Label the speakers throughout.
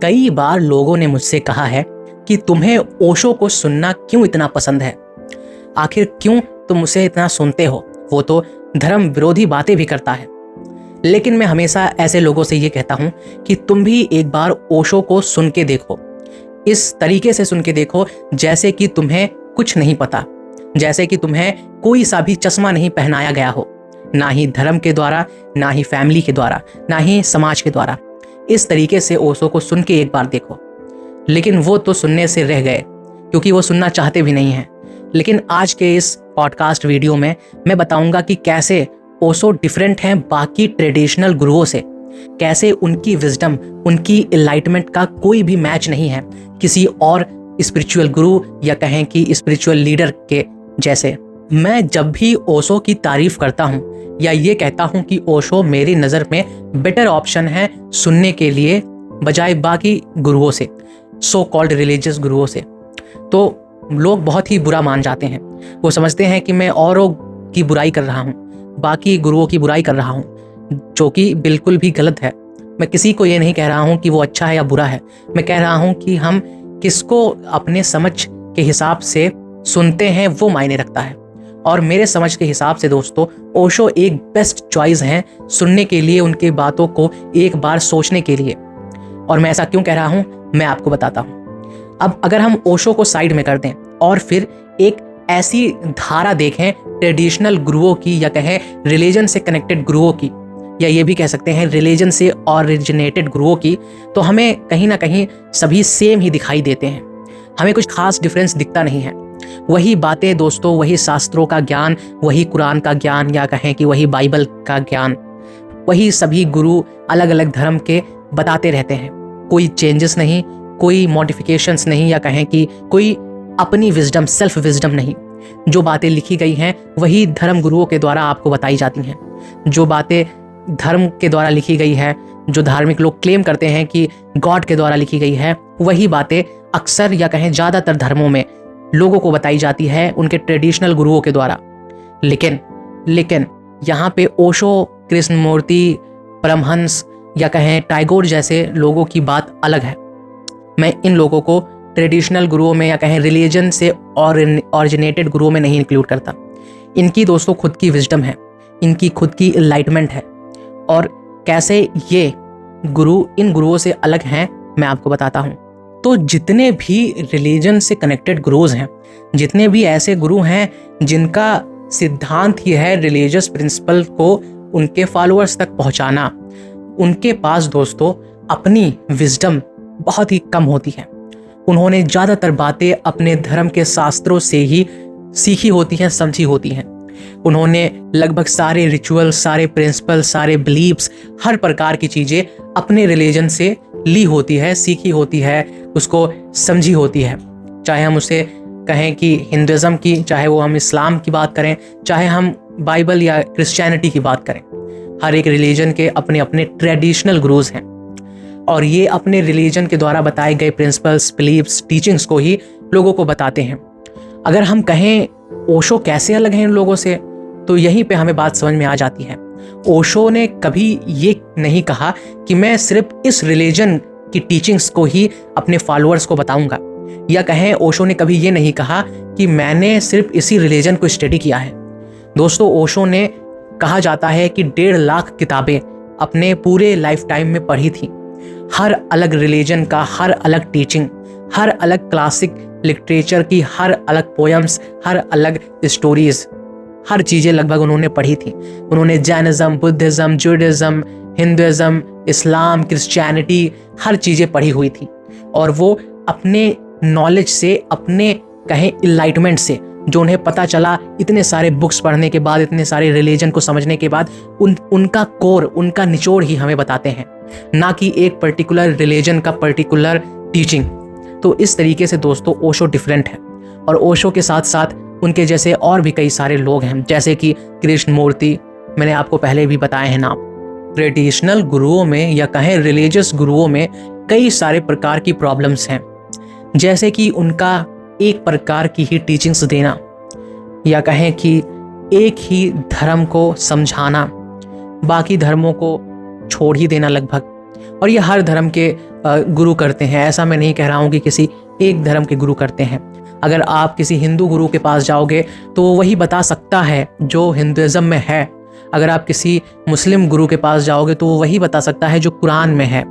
Speaker 1: कई बार लोगों ने मुझसे कहा है कि तुम्हें ओशो को सुनना क्यों इतना पसंद है, आखिर क्यों तुम उसे इतना सुनते हो, वो तो धर्म विरोधी बातें भी करता है। लेकिन मैं हमेशा ऐसे लोगों से ये कहता हूँ कि तुम भी एक बार ओशो को सुन के देखो, इस तरीके से सुन के देखो जैसे कि तुम्हें कुछ नहीं पता, जैसे कि तुम्हें कोई सा भी चश्मा नहीं पहनाया गया हो, ना ही धर्म के द्वारा, ना ही फैमिली के द्वारा, ना ही समाज के द्वारा। इस तरीके से ओशो को सुन के एक बार देखो। लेकिन वो तो सुनने से रह गए क्योंकि वो सुनना चाहते भी नहीं हैं। लेकिन आज के इस पॉडकास्ट वीडियो में मैं बताऊंगा कि कैसे ओशो डिफरेंट हैं बाकी ट्रेडिशनल गुरुओं से, कैसे उनकी विजडम, उनकी एनलाइटमेंट का कोई भी मैच नहीं है किसी और स्पिरिचुअल गुरु या कहें कि स्पिरिचुअल लीडर के जैसे। मैं जब भी ओशो की तारीफ करता हूँ या ये कहता हूँ कि ओशो मेरी नज़र में बेटर ऑप्शन है सुनने के लिए बजाय बाकी गुरुओं से, सो कॉल्ड रिलीजियस गुरुओं से, तो लोग बहुत ही बुरा मान जाते हैं। वो समझते हैं कि मैं औरों की बुराई कर रहा हूँ, बाकी गुरुओं की बुराई कर रहा हूँ, जो कि बिल्कुल भी गलत है। मैं किसी को ये नहीं कह रहा हूँ कि वो अच्छा है या बुरा है, मैं कह रहा हूँ कि हम किसको अपने समझ के हिसाब से सुनते हैं वो मायने रखता है। और मेरे समझ के हिसाब से दोस्तों ओशो एक बेस्ट चॉइस हैं सुनने के लिए, उनकी बातों को एक बार सोचने के लिए। और मैं ऐसा क्यों कह रहा हूँ मैं आपको बताता हूँ। अब अगर हम ओशो को साइड में कर दें और फिर एक ऐसी धारा देखें ट्रेडिशनल गुरुओं की या कहें रिलीजन से कनेक्टेड गुरुओं की, या ये भी कह सकते हैं रिलीजन से ओरिजिनेटेड गुरुओं की, तो हमें कहीं ना कहीं सभी सेम ही दिखाई देते हैं। हमें कुछ खास डिफरेंस दिखता नहीं है। वही बातें दोस्तों, वही शास्त्रों का ज्ञान, वही कुरान का ज्ञान या कहें कि वही बाइबल का ज्ञान, वही सभी गुरु अलग अलग धर्म के बताते रहते हैं। कोई चेंजेस नहीं, कोई मॉडिफिकेशंस नहीं, या कहें कि कोई अपनी विजडम, सेल्फ विजडम नहीं। जो बातें लिखी गई हैं वही धर्म गुरुओं के द्वारा आपको बताई जाती हैं। जो बातें धर्म के द्वारा लिखी गई है, जो धार्मिक लोग क्लेम करते हैं कि गॉड के द्वारा लिखी गई है, वही बातें अक्सर या कहें ज़्यादातर धर्मों में लोगों को बताई जाती है उनके ट्रेडिशनल गुरुओं के द्वारा। लेकिन यहाँ पे ओशो, कृष्णमूर्ति, परमहंस या कहें टैगोर जैसे लोगों की बात अलग है। मैं इन लोगों को ट्रेडिशनल गुरुओं में या कहें रिलीजन से ओरिजिनेटेड गुरुओं में नहीं इंक्लूड करता। इनकी दोस्तों खुद की विजडम है, इनकी खुद की एनलाइटमेंट है, और कैसे ये गुरु इन गुरुओं से अलग हैं मैं आपको बताता हूँ। तो जितने भी रिलीजन से कनेक्टेड गुरुज हैं, जितने भी ऐसे गुरु हैं जिनका सिद्धांत ही है रिलीजियस प्रिंसिपल को उनके फॉलोअर्स तक पहुंचाना, उनके पास दोस्तों अपनी विजडम बहुत ही कम होती है। उन्होंने ज़्यादातर बातें अपने धर्म के शास्त्रों से ही सीखी होती हैं, समझी होती हैं। उन्होंने लगभग सारे रिचुअल, सारे प्रिंसिपल, सारे बिलीव्स, हर प्रकार की चीज़ें अपने रिलीजन से ली होती है, सीखी होती है, उसको समझी होती है। चाहे हम उसे कहें कि हिंदुज़म की, चाहे वो हम इस्लाम की बात करें, चाहे हम बाइबल या क्रिश्चियनिटी की बात करें, हर एक रिलीजन के अपने अपने ट्रेडिशनल गुरुज हैं, और ये अपने रिलीजन के द्वारा बताए गए प्रिंसिपल्स, बिलीव्स, टीचिंग्स को ही लोगों को बताते हैं। अगर हम कहें ओशो कैसे अलग हैं इन लोगों से, तो यहीं पे हमें बात समझ में आ जाती है। ओशो ने कभी ये नहीं कहा कि मैं सिर्फ इस रिलीजन की टीचिंग्स को ही अपने फॉलोअर्स को बताऊंगा, या कहें ओशो ने कभी ये नहीं कहा कि मैंने सिर्फ इसी रिलीजन को स्टडी किया है। दोस्तों ओशो ने, कहा जाता है कि 1.5 लाख किताबें अपने पूरे लाइफ टाइम में पढ़ी थी। हर अलग रिलीजन का हर अलग टीचिंग, हर अलग क्लासिक लिटरेचर की हर अलग पोएम्स, हर अलग स्टोरीज, हर चीज़ें लगभग उन्होंने पढ़ी थी। उन्होंने जैनिज्म, बुद्धिज़्म, जूडिज्म, हिंदुइज्म, इस्लाम, क्रिश्चियनिटी, हर चीज़ें पढ़ी हुई थी, और वो अपने नॉलेज से, अपने कहें इनलाइटमेंट से, जो उन्हें पता चला इतने सारे बुक्स पढ़ने के बाद, इतने सारे रिलीजन को समझने के बाद, उनका कोर, उनका निचोड़ ही हमें बताते हैं, ना कि एक पर्टिकुलर रिलीजन का पर्टिकुलर टीचिंग। तो इस तरीके से दोस्तों ओशो डिफरेंट है, और ओशो के साथ साथ उनके जैसे और भी कई सारे लोग हैं, जैसे कि कृष्णमूर्ति, मैंने आपको पहले भी बताए हैं नाम। ट्रेडिशनल गुरुओं में या कहें रिलीजियस गुरुओं में कई सारे प्रकार की प्रॉब्लम्स हैं, जैसे कि उनका एक प्रकार की ही टीचिंग्स देना, या कहें कि एक ही धर्म को समझाना, बाकी धर्मों को छोड़ ही देना लगभग। और ये हर धर्म के गुरु करते हैं। ऐसा मैं नहीं कह रहा हूँ कि किसी एक धर्म के गुरु करते हैं। अगर आप किसी हिंदू गुरु के पास जाओगे तो वो वही बता सकता है जो हिंदुइज्म में है। अगर आप किसी मुस्लिम गुरु के पास जाओगे तो वो वही बता सकता है जो कुरान में है।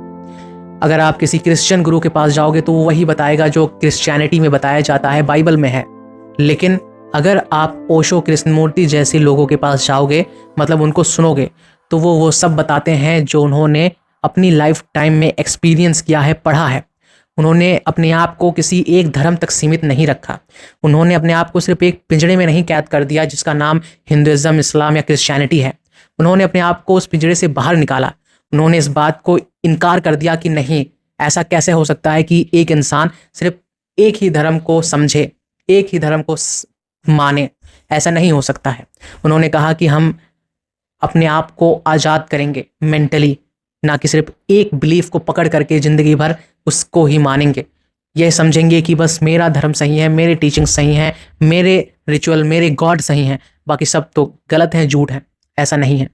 Speaker 1: अगर आप किसी क्रिश्चियन गुरु के पास जाओगे तो वो वही बताएगा जो क्रिश्चियनिटी में बताया जाता है, बाइबल में है। लेकिन अगर आप ओशो, कृष्णमूर्ति जैसे लोगों के पास जाओगे, मतलब उनको सुनोगे, तो वो सब बताते हैं जो उन्होंने अपनी लाइफ टाइम में एक्सपीरियंस किया है, पढ़ा है। उन्होंने अपने आप को किसी एक धर्म तक सीमित नहीं रखा। उन्होंने अपने आप को सिर्फ एक पिंजरे में नहीं कैद कर दिया जिसका नाम हिंदुइज्म, इस्लाम या क्रिश्चियनिटी है। उन्होंने अपने आप को उस पिंजरे से बाहर निकाला। उन्होंने इस बात को इनकार कर दिया कि नहीं, ऐसा कैसे हो सकता है कि एक इंसान सिर्फ एक ही धर्म को समझे, एक ही धर्म को माने। ऐसा नहीं हो सकता है। उन्होंने कहा कि हम अपने आप को आज़ाद करेंगे मेंटली, ना कि सिर्फ एक बिलीफ को पकड़ करके ज़िंदगी भर उसको ही मानेंगे। ये समझेंगे कि बस मेरा धर्म सही है, मेरे टीचिंग सही हैं, मेरे रिचुअल, मेरे गॉड सही हैं, बाकी सब तो गलत हैं, झूठ है। ऐसा नहीं है।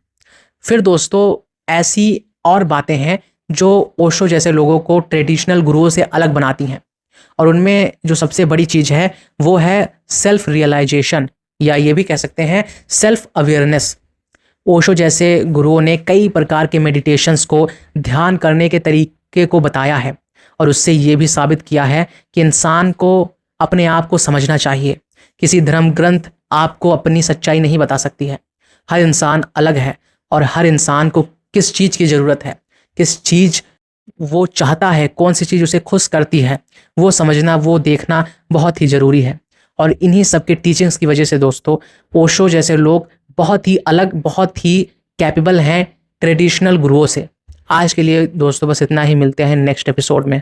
Speaker 1: फिर दोस्तों, ऐसी और बातें हैं जो ओशो जैसे लोगों को ट्रेडिशनल गुरुओं से अलग बनाती हैं, और उनमें जो सबसे बड़ी चीज़ है वो है सेल्फ रियलाइजेशन, या ये भी कह सकते हैं सेल्फ अवेयरनेस। ओशो जैसे गुरुओं ने कई प्रकार के मेडिटेशंस को, ध्यान करने के तरीके को बताया है, और उससे ये भी साबित किया है कि इंसान को अपने आप को समझना चाहिए। किसी धर्म ग्रंथ आपको अपनी सच्चाई नहीं बता सकती है। हर इंसान अलग है, और हर इंसान को किस चीज़ की ज़रूरत है, किस चीज़ वो चाहता है, कौन सी चीज़ उसे खुश करती है, वो समझना, वो देखना बहुत ही ज़रूरी है। और इन्हीं सब के टीचिंग्स की वजह से दोस्तों, ओशो जैसे लोग बहुत ही अलग, बहुत ही कैपेबल हैं ट्रेडिशनल गुरुओं से। आज के लिए दोस्तों बस इतना ही। मिलते हैं नेक्स्ट एपिसोड में।